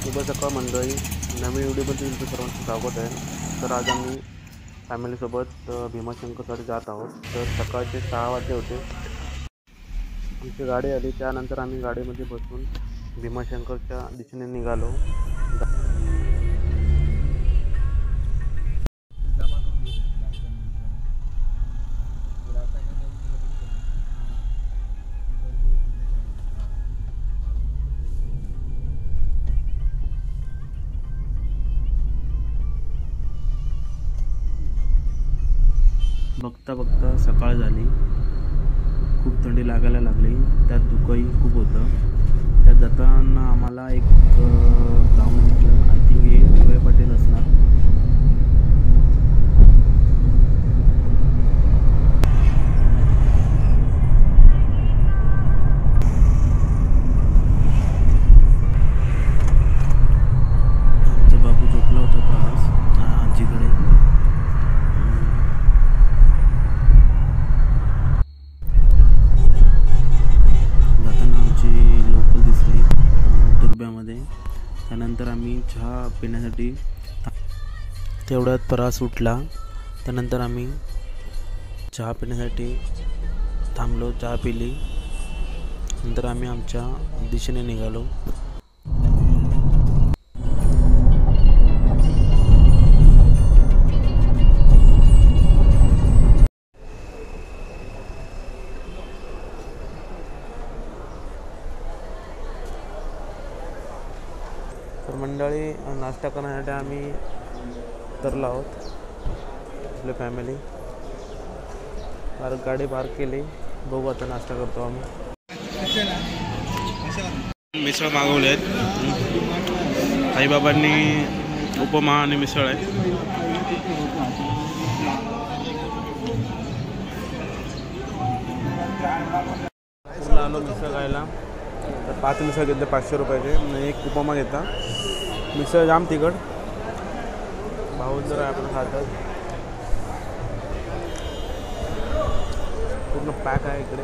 शुभ सकाळ मंडळी, नवीन व्हिडिओमध्ये तुमचं सर्वांचं स्वागत आहे. तर आज आम्ही फॅमिलीसोबत भीमाशंकरसाठी जात आहोत. तर सकाळचे 6 वाजले होते. आमची गाडी आली, त्यानंतर आम्ही गाडीमध्ये बसून भीमाशंकरच्या दिशेने निघालो. बघता बघता सकाळ झाली. खूप थंडी लागायला लागली, त्यात धुकंही खूप होतं. त्यात जाताना आम्हाला एक ग्राउंड दिसलं. आय थिंक हे डी.वाय. पाटील असणार. आमचा बाबू झोपला होता प्रवास आजीकडे. लोकल दिसली दुर्ब्यामध्ये. त्यानंतर आम्ही चहा पिण्यासाठी तेवढ्यात प्रवास उठला. त्यानंतर आम्ही चहा पिण्यासाठी थांबलो, चहा पिली. नंतर आम्ही आमच्या दिशेने निघालो. तर मंडळी, नाश्ता करण्यासाठी आम्ही उतरलो आहोत. आपली फॅमिली गाडी पार्क केली. बघू आता नाश्ता करतो आम्ही. मिसळ मागवले आहेत. आईबाबांनी उपमा आणि मिसळ आहे. आलो मिसळ खायला. तर 5 मिसळ घेतले 500 रुपयाचे आणि एक उपमा घेता. मिसळ जाम तिखट. भाऊ जर आपण खातात. पूर्ण पॅक आहे इकडे.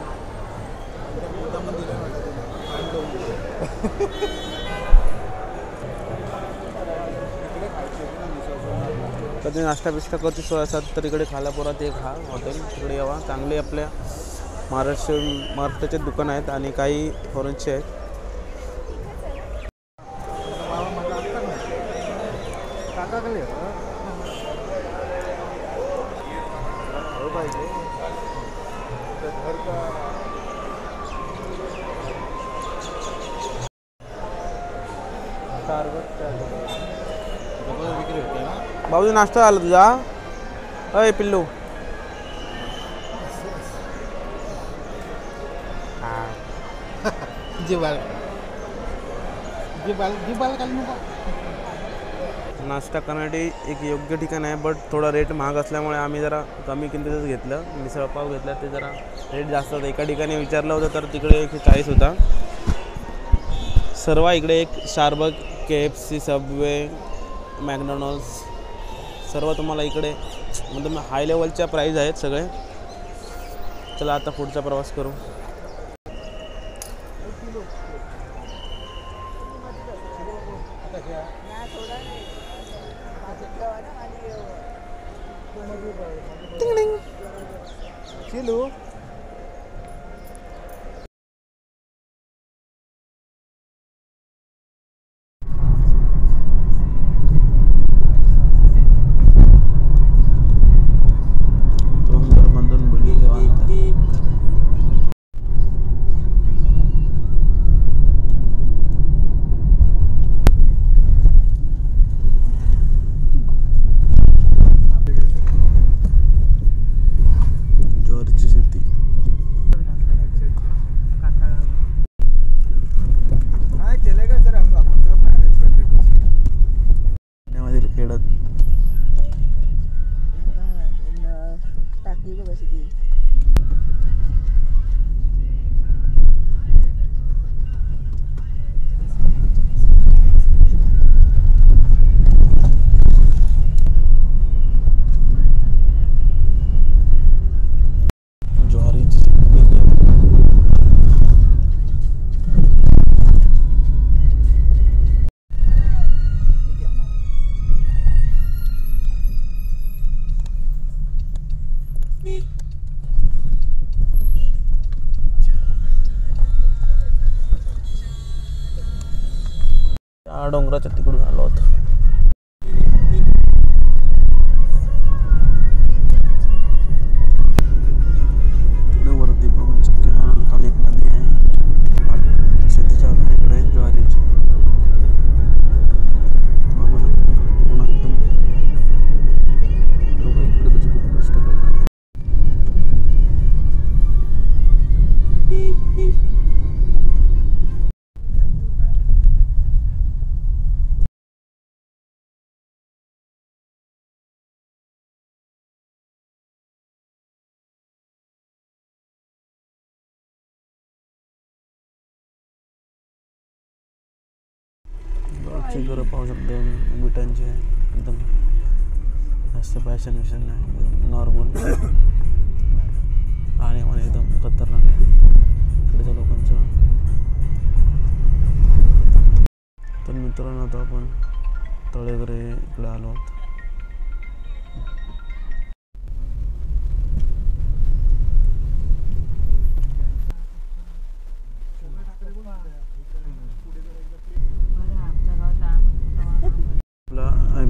कधी नाश्ता बिस्टा करते सोय असतात तर इकडे खालापुरात ते खा हॉटेल. तिकडे यावा. चांगले आपल्या महाराष्ट्राचे दुकान आहेत आणि काही फॉरेनचे आहेत. भाऊजी नाश्ता झाला तुझा? अय पिल्लू. नाश्ता करण्यासाठी एक योग्य ठिकाण आहे, बट थोडा रेट महाग असल्यामुळे आम्ही जरा कमी किमतीतच घेतलं. मिसळपाव घेतला, ते जरा रेट जास्त होता. एका ठिकाणी विचारलं होतं तर तिकडे 140 होता. सर्व इकडे एक स्टारबक, KFC, सबवे, मॅकडॉनल्ड्स सर्व तुम्हाला इकडे म्हणजे हाय लेवलच्या प्राईज आहेत सगळे. चला आता पुढचा प्रवास करू. ज्वारीची शेती. डोंगराच्या तिकडून आलो होतो. वरती बघू शकता खाली एक नदी आहे. शेतीच्या इकडे ज्वारीची बघू शकता. पूर्ण एकदम लोक इकडे कशी खूप कष्ट करतात. घरं पाहू शकतो विटांचे एकदम जास्त पॅशन विशन नाही, एकदम नॉर्मल आणि एकदम खतरनाक आहे इकडच्या लोकांचं. तर मित्रांनो आता आपण तळेघरे इकडे आलो आहोत.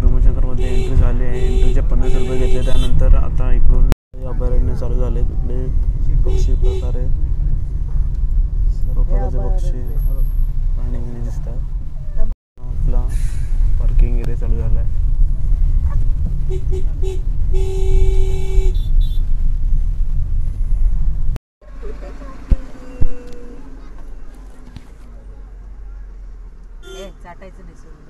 भीमाशंकरमध्ये एंट्री झाली आहे. एंट्रीचे 50 रुपये घेतले. त्यानंतर आता इकडून अभयारण्य चालू झाले. इकडे पक्षी प्रकारे सर्व प्रकारचे पक्षी प्राणी बिणी दिसतात. आपला पार्किंग एरिया चालू झाला आहे. चाटायचं नाही सोडून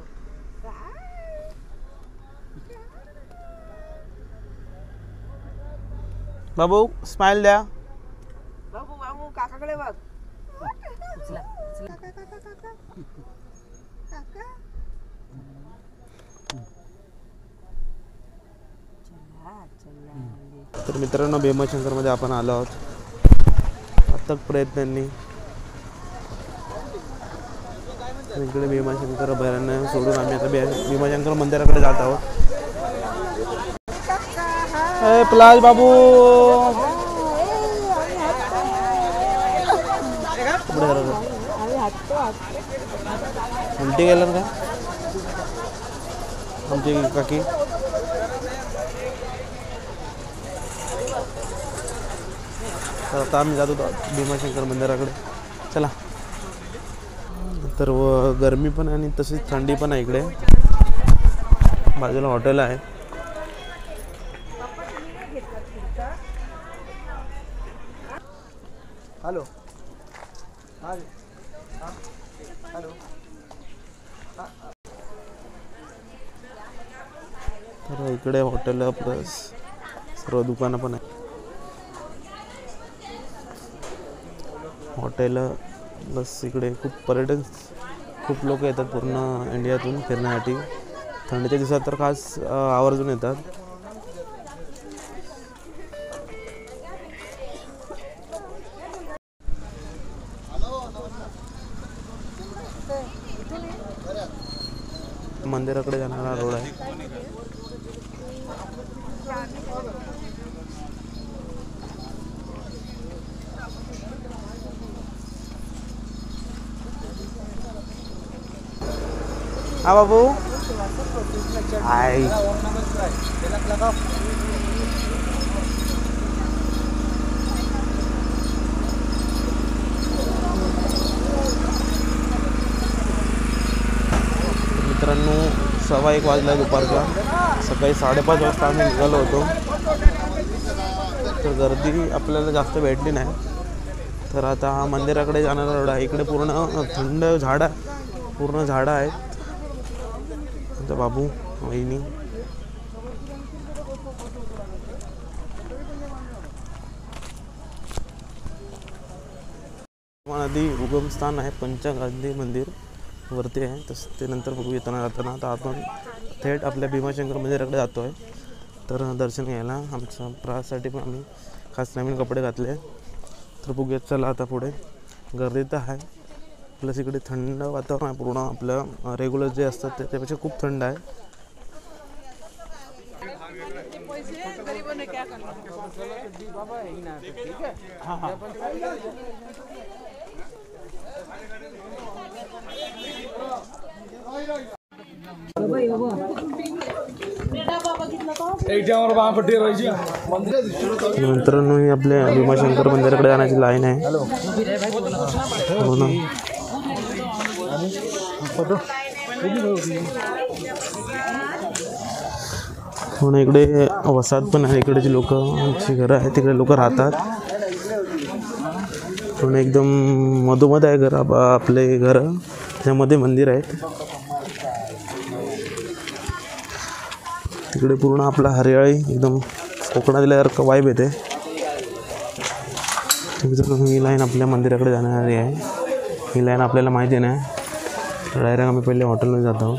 बाबू स्माइल द्या. बाबू बाबू काकाकडे बघ. तर मित्रांनो भीमाशंकरमध्ये आपण आलो आहोत. अथक प्रयत्नांनी इकडे भीमाशंकर अभयारण्य सोडून आम्ही आता भीमाशंकर मंदिराकडे जात आहोत. प्लाज बाबू उलटी गेलं का आमची काकी. तर आता आम्ही जातो भीमाशंकर मंदिराकडे. चला. तर गरमी पण आणि तशीच थंडी पण आहे इकडे. बाजूला हॉटेल आहे. Hello hello. तर इकडे हॉटेल प्लस सर्व दुकानं पण आहे. हॉटेल प्लस इकडे खूप लोक येतात पूर्ण इंडियातून फिरण्यासाठी. थंडीच्या दिवसात तर खास आवर्जून येतात. मंदिराकडे जाणारा रोड आहे. हा बाबू हाय. मित्रांनो 1:15 वाजला दुपारचा. सकाळी 5:30 वाजता आम्ही निघालो होतो. तर गर्दी आपल्याला जास्त भेटली नाही. तर आता हा मंदिराकडे जाणारा रोड आहे. इकडे पूर्ण थंड झाडं पूर्ण झाडं आहेत. आमचा बाबू वहिनी नदी उगमस्थान आहे. पंचगांधी मंदिर वरती आहे. तसं ते नंतर बघू येताना जाताना. आता आपण थेट आपल्या भीमाशंकर मंदिराकडे जातो आहे. तर दर्शन घ्यायला आमच्या प्रवासासाठी पण आम्ही खास नवीन कपडे घातले. तर बघूयात चला आता पुढे. गर्दी तर आहे प्लस इकडे थंड वातावरण आहे. पूर्ण आपलं रेग्युलर जे असतात त्याच्यापेक्षा खूप थंड आहे. मित्रांनो ही आपल्या भीमाशंकर मंदिराकडे जाण्याची लाईन आहे. हो ना. हो ना, इकडे वसाहत पण आहे. इकडेची लोक आमची घरं आहेत, तिकडे लोक राहतात. पण एकदम मधोमध आहे घर आपले घर, त्यामध्ये मंदिर आहेत. तिकडे पूर्ण आपला हरियाळी एकदम कोकणात गेल्यासारखं वाईब येते. ही लाईन आपल्या मंदिराकडे जाणारी आहे. ही लाईन आपल्याला माहिती नाही. डायरेक्ट आम्ही पहिले हॉटेलमध्ये जात आहोत.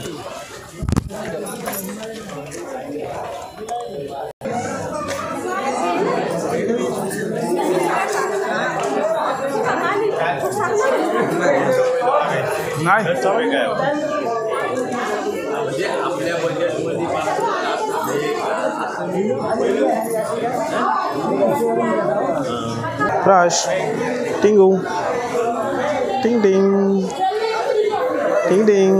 Crush, Tingu, Ting Ting, Ting Ting,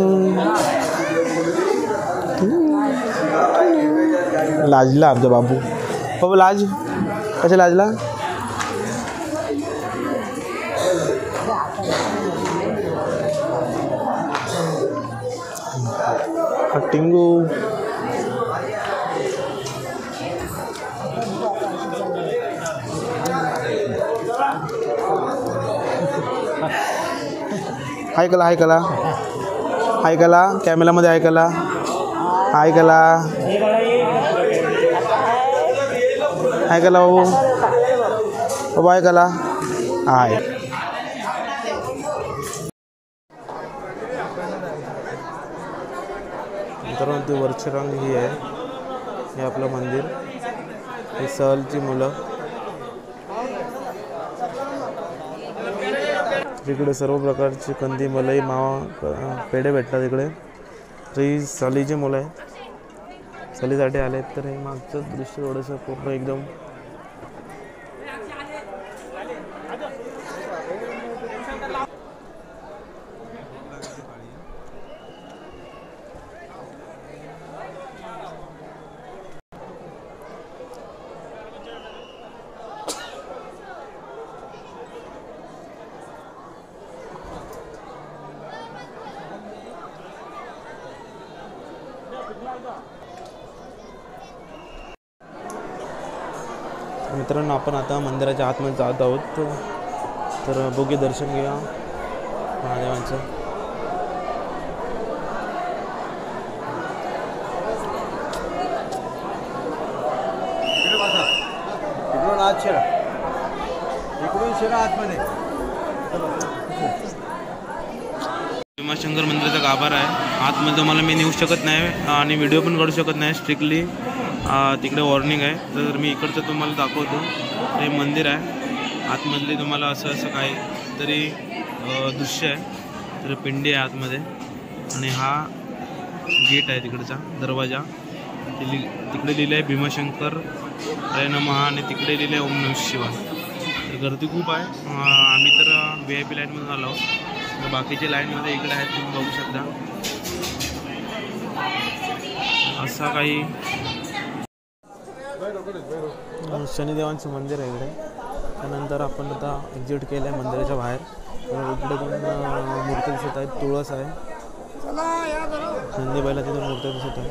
लाजला आमचा बाबू. बाबू लाज कशा लाजला? टिंगू हाय कला, हाय कला, हाय कला, कॅमेरामध्ये हाय कला, हाय कला, हाय कला बाबू, बाबू हाय कला, हाय. मित्रांनो ती वरची रंग ही आहे, हे आपलं मंदिर. हे सहलची मुलं. इकडे सर्व प्रकारचे कंदी, मलाई, मावा, पेढे भेटतात इकडे. तर ही सहलीची मुलं आहेत, सहलीसाठी आले. तर हे मागचं दृश्य थोडंसं पूर्ण एकदम मित्रांनो आपण आता मंदिराच्या आतमध्ये जात आहोत. तर बघू दर्शन घेऊया महादेवांचं. भीमाशंकर मंदिराचा गाभारा आहे. आतमध्ये तुम्हाला मी नेऊ शकत नाही आणि व्हिडिओ पण काढू शकत नाही. स्ट्रिक्टली तिकडे वॉर्निंग आहे. तर मी इकडचं तुम्हाला दाखवतो. हे मंदिर आहे. आतमधले तुम्हाला असं काही तरी दृश्य आहे. तर पिंडी आहे आतमध्ये आणि हा गेट आहे तिकडचा दरवाजा. तिकडे लिहिलं आहे भीमाशंकर हरे नमः आणि तिकडे लिहिलं आहे ओम नमः शिवाय. तर गर्दी खूप आहे. आम्ही तर VIP लाईनमधून आलो आहोत. तर बाकीचे लाईनमध्ये इकडे आहेत, तुम्ही बघू शकता. असा काही शनिदेवांचं मंदिर आहे इकडे. त्यानंतर आपण आता एक्झिट केलं आहे मंदिराच्या बाहेर. इकडे दोन मूर्ती दिसत आहेत. तुळस आहे, नंदीबाईला तिथून मूर्ती दिसत आहे.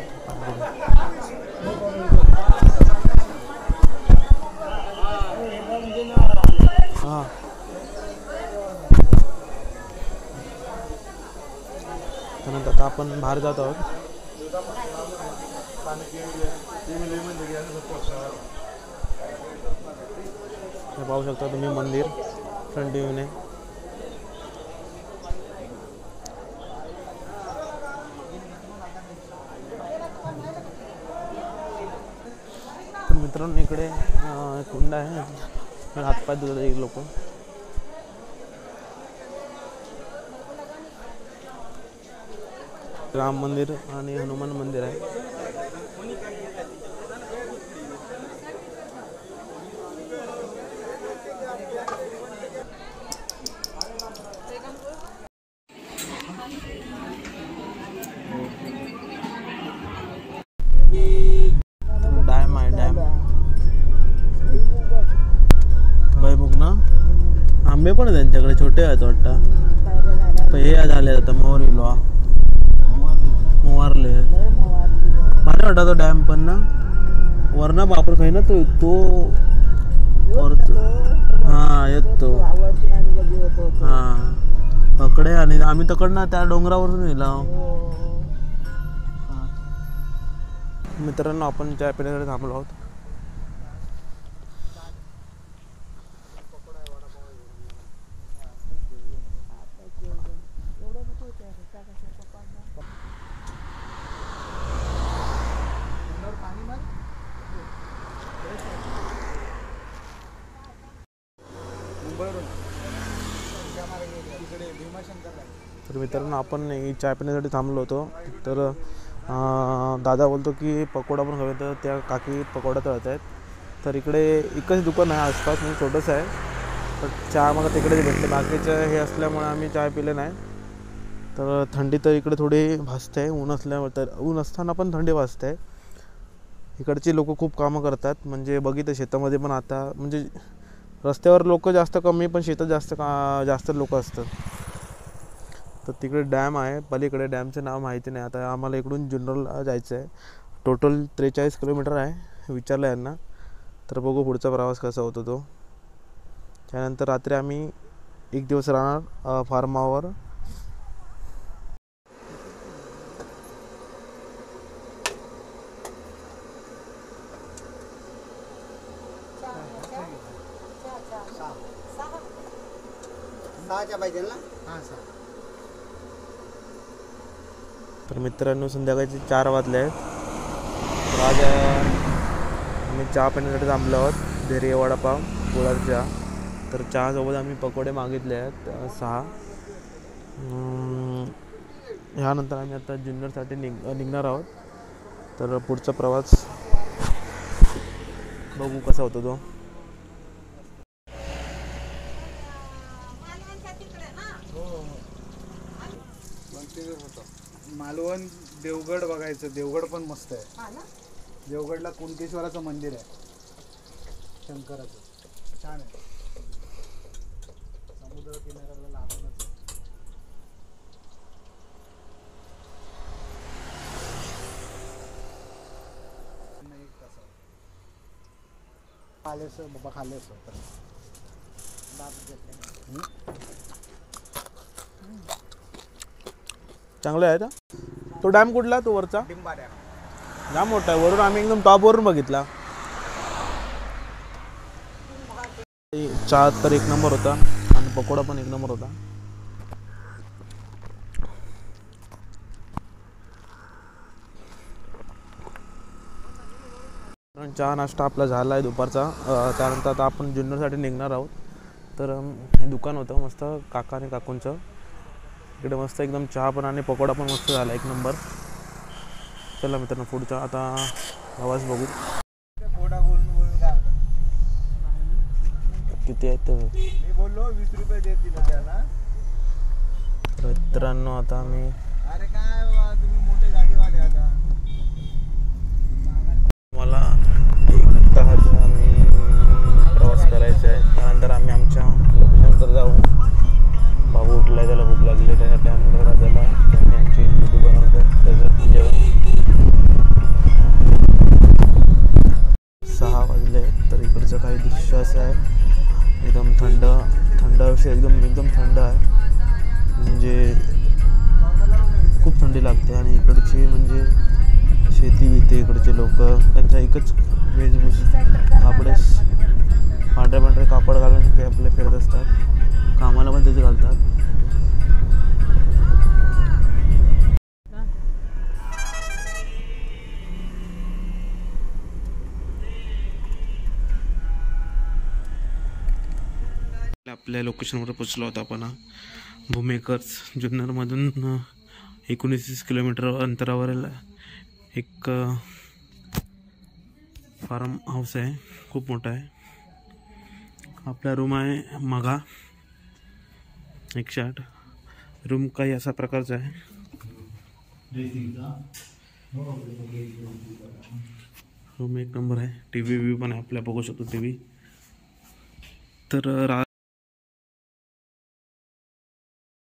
हां त्यानंतर आता आपण बाहेर जात आहोत. हे पाहू शकता तुम्ही मंदिर फ्रंट व्ह्यूने. तर मित्रांनो इकडे कुंड आहे, हातपाय धुतात एक लोक. राम मंदिर आणि हनुमान मंदिर आहे. आंबे पण आहे त्यांच्याकडे, छोटे आहेत वाटतं. पण हे झाले आता मोहरीलो मोवारले भारी वाटतं तो डॅम पण ना. वरना बापर खाई ना तो हां येतो हां पकडे. आणि आम्ही तकडनं त्या डोंगरावरून नेला. मित्रांनो आपण चाय पिण्यासाठी थांबलो आहोत. तर मित्रांनो आपण चाय पिण्यासाठी थांबलो होतो. तर दादा बोलतो की पकोडा पण खावे, तर त्या काकी पकोडा तळत आहेत. तर इकडे एकच दुकान आहे आसपास, म्हणजे छोटंसं आहे. तर चहा मग तिकडेच भेटते. बाकीचं हे असल्यामुळे आम्ही चाय पिले नाही. तर थंडी तर इकडे थोडी भासते आहे. ऊन असल्यामुळे, तर ऊन असताना पण थंडी भासते आहे. इकडची लोक खूप कामं करतात. म्हणजे बघितलं शेतामध्ये पण आता, म्हणजे रस्त्यावर लोक जास्त कमी, पण शेतात जास्त लोक असतात. तर तिकडे डॅम आहे पलीकडे. डॅमचं नाव माहिती नाही. आता आम्हाला इकडून जुन्नरला जायचं आहे. टोटल 43 किलोमीटर आहे विचारलं यांना. तर बघू पुढचा प्रवास कसा होतो तो. त्यानंतर रात्री आम्ही एक दिवस राहणार फार्मावर. तर मित्रांनो संध्याकाळचे 4 वाजले आहेत. तर आज आम्ही चहा पिण्यासाठी थांबलो आहोत. धैर्य वडापाव गुळाचा चहा. तर चहासोबत आम्ही पकोडे मागितले आहेत 6. ह्यानंतर आम्ही आता जुन्नरसाठी निघणार आहोत. तर पुढचा प्रवास बघू कसा होतो तो. मालवण देवगड बघायचं. देवगड पण मस्त आहे. देवगडला कुणकेश्वराचं मंदिर आहे, शंकराचं, छान आहे. समुद्र किनाऱ्याला लागूनच आहे. बाबा खाल्लेस चांगलं आहे का तो डॅम? कुठला तो वरचा? जाम मोठा आहे. वरून आम्ही एकदम टॉपवरून बघितला. चहा तर एक नंबर होता आणि पकोडा पण एक नंबर होता. चहा नाश्ता आपला झाला आहे दुपारचा. त्यानंतर आता आपण जुन्नरसाठी निघणार आहोत. तर हे दुकान होतं मस्त काका आणि काकूंचं. इकडे मस्त एकदम चहा पण आणि पकोडा पण मस्त झाला एक नंबर. चला मित्रांनो पुढचा आता आवाज बघू किती आहेत. मी बोललो 20 रुपये देतील त्याला. मित्रांनो आता आम्ही अरे काय तुम्ही मोठे गाडीवाले आता. मला 1 तासाचा आम्ही प्रवास करायचा आहे. त्यानंतर आम्ही आमच्या लोकेशनवर जाऊ. बाबू उठला आहे, त्याला भूक लागली आहे. त्यानंतर त्याला आमची व्हिडिओ बनवतात त्याचं जेवण. 6 वाजले. तर इकडचं काही दृश्य असं आहे एकदम थंड विषय एकदम थंड आहे. म्हणजे खूप थंडी लागते. आणि इकडची म्हणजे शेती बीते इकडचे लोक त्यांचा एकच वेशभूषा कापडे पांढरे कापड घालून ते आपले फिरत असतात. कामाला पण तेच घालतात. आपल्या लोकेशनवर पोचलो होतो आपण. भूमेकर्स जुन्नरमधून 19 किलोमीटर अंतरावर एक फार्म हाऊस आहे. खूप मोठा आहे. आपला रूम आहे मागा 108. रूम काही असा प्रकारचा आहे. रूम एक नंबर आहे. TV पण आहे आपल्या बघू शकतो TV. तर